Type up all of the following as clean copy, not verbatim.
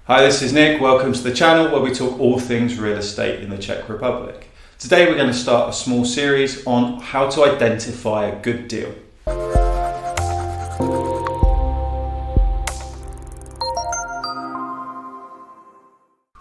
Hi, this is Nick. Welcome to the channel where we talk all things real estate in the Czech Republic. Today we're going to start a small series on how to identify a good deal.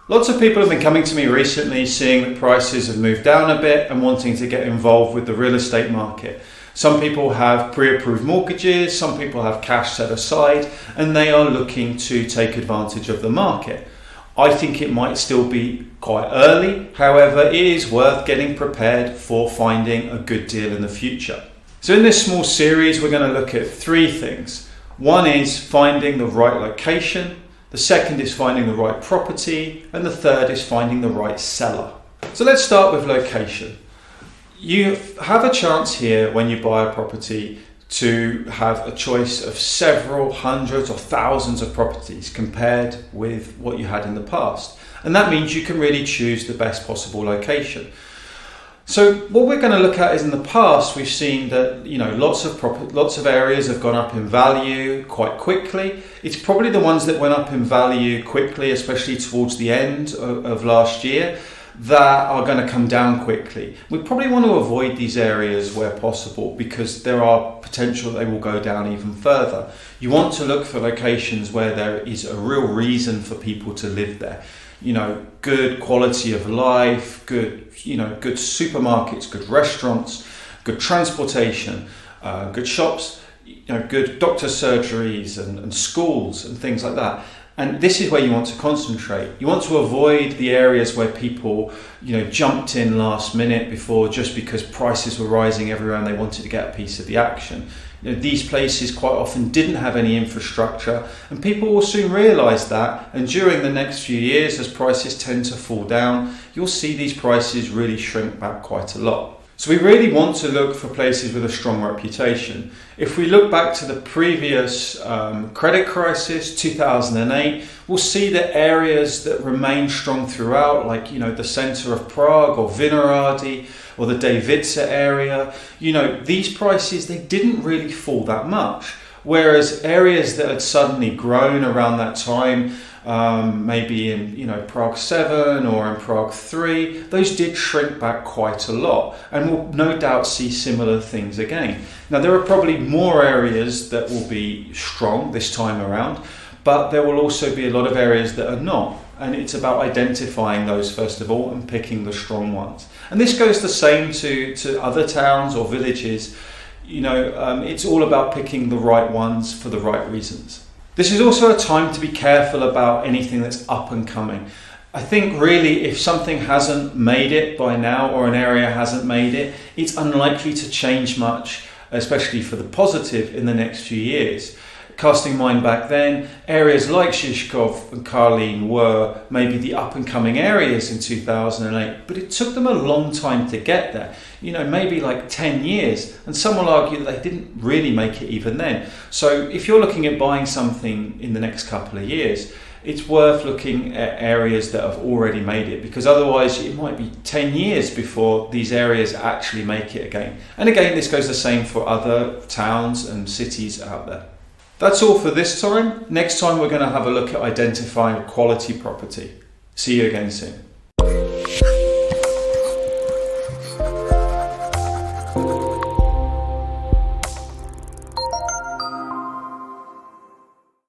Lots of people have been coming to me recently seeing that prices have moved down a bit and wanting to get involved with the real estate market. Some people have pre-approved mortgages, some people have cash set aside, and they are looking to take advantage of the market. I think it might still be quite early, however, it is worth getting prepared for finding a good deal in the future. So in this small series, we're going to look at three things. One is finding the right location, the second is finding the right property, and the third is finding the right seller. So let's start with location. You have a chance here when you buy a property to have a choice of several hundreds or thousands of properties compared with what you had in the past. And that means you can really choose the best possible location. So what we're going to look at is in the past, we've seen that lots of areas have gone up in value quite quickly. It's probably the ones that went up in value quickly, especially towards the end of last year, that are going to come down quickly. We probably want to avoid these areas where possible because there are potential they will go down even further. You want to look for locations where there is a real reason for people to live there. Good quality of life, good supermarkets, good restaurants, good transportation, good shops, good doctor surgeries and schools and things like that. And this is where you want to concentrate. You want to avoid the areas where people, jumped in last minute just because prices were rising everywhere and they wanted to get a piece of the action. These places quite often didn't have any infrastructure, and people will soon realise that. And during the next few years, as prices tend to fall down, you'll see these prices really shrink back quite a lot. So we really want to look for places with a strong reputation. If we look back to the previous credit crisis, 2008, we'll see that areas that remain strong throughout, like the centre of Prague or Vinohrady or the Davice area, these prices, they didn't really fall that much. Whereas areas that had suddenly grown around that time, maybe in Prague 7 or in Prague 3, those did shrink back quite a lot, and we'll no doubt see similar things again. Now there are probably more areas that will be strong this time around, but there will also be a lot of areas that are not, and it's about identifying those first of all and picking the strong ones. And this goes the same to other towns or villages. It's all about picking the right ones for the right reasons. This is also a time to be careful about anything that's up and coming. I think really if something hasn't made it by now or an area hasn't made it, it's unlikely to change much, especially for the positive in the next few years. Casting mind back then, areas like Žižkov and Karlín were maybe the up-and-coming areas in 2008, but it took them a long time to get there, maybe like 10 years, and some will argue that they didn't really make it even then. So if you're looking at buying something in the next couple of years, it's worth looking at areas that have already made it, because otherwise it might be 10 years before these areas actually make it again. And again, this goes the same for other towns and cities out there. That's all for this time. Next time we're going to have a look at identifying a quality property. See you again soon.